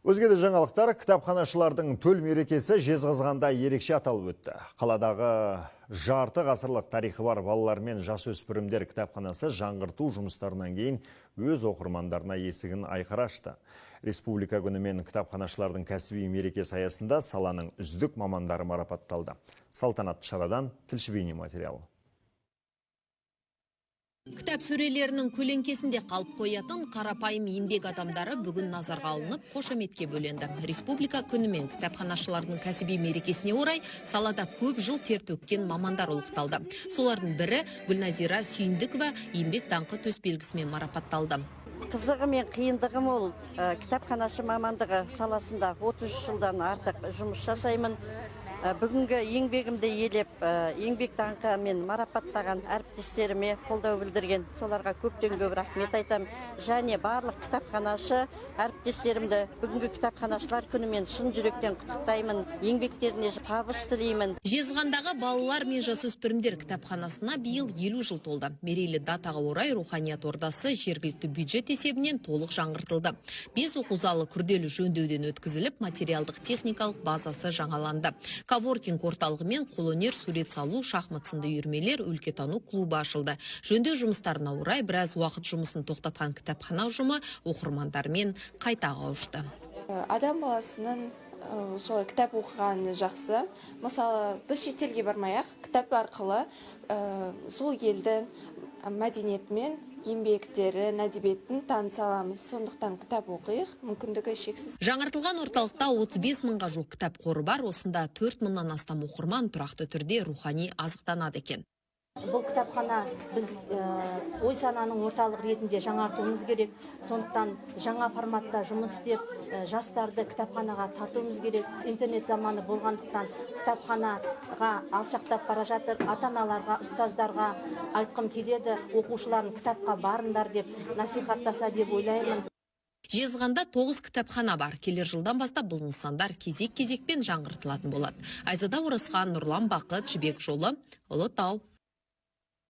Өзге де жаңалықтар, кітапханашылардың төл мерекесі Жезқазғанда ерекше аталып өтті. Қаладағы жарты ғасырлық тарихы бар балалар мен жасөспірімдер кітапханасы жаңғырту жұмыстарынан кейін өз оқырмандарына есігін айқара ашты. Республика күні мен кітапханашылардың кәсіби мерекесі аясында саланың үздік мамандары марапатталды. Салтанатты шарадан тілші бейне материалы. Кітап сөрелерінің көлеңкесінде қалып қоятын қарапайым еңбек адамдары бүгін назарға алынып, қошаметке бөленді. Республика күні мен кітапханашылардың кәсіби мерекесіне орай салада көп жыл тер төккен мамандар ұлықталды. Солардың бірі Гүлназира Сүйіндікова еңбек даңқы төсбелгісімен марапатталды. Қызығы мен қиындығым ол кітапханашы мамандығы саласында 33 жылдан артық жұмыс жасаймын. Бүгінгі еңбегімді елеп, еңбек даңқы мен марапаттаған әріптестеріме қолдау білдірген соларға көптен көп рахмет айтам. Және барлық кітапханашы әріптестерімді бүгінгі кітапханашылар күнімен шын жүректен құттықтаймын. Еңбектеріне табыс тілеймін. Жезқазғандағы балалар мен жасөспірімдер кітапханасына биыл 50 жыл толды. Мерейлі датаға орай руханият ордасы жергілікті бюджет есебінен толық жаңғыртылды. 5 оқу залы күрделі жөндеуден өткізіліп, материалдық техникалық базасы жаңаланды. Коворкинг орталығы мен қолөнер, сурет салу, шахмат сынды үйірмелер, өлкетану клубы ашылды. Жөндеу жұмыстарына орай біраз уақыт жұмысын тоқтатқан кітапхана ұжымы оқырмандармен қайта қауышты. Адам баласының солай кітап оқығаны жақсы. Мысалы, біз шетелге бармай-ақ кітап арқылы сол елдің мәдениетімен еңбектері, әдебиетін таныса аламыз. Сондықтан кітап оқиық, мүмкіндігі шексіз. Жаңартылған орталықта 35 мыңға жуық кітап қоры бар. Осында 4 мыңнан астам оқырман тұрақты түрде рухани азықтанады екен. Бұл кітапхана біз ой сананың орталық ретінде жаңартуымыз керек. Сондықтан жаңа форматта жұмыс істеп, жастарды кітапханаға тартуымыз керек. Интернет заманы болғандықтан кітапханаға алшақтап бара жатыр. Ата-аналарға, ұстаздарға айтқым келеді, оқушыларын кітапқа барыңдар деп насихаттаса деп ойлаймын. Жезқазғанда 9 кітапхана бар. Келер жылдан бастап бұл нысандар кезек-кезекпен жаңғыртылатын болады. Айзада Оразхан, Нұрлан Бақыт, Жібек жолы, Ұлытау.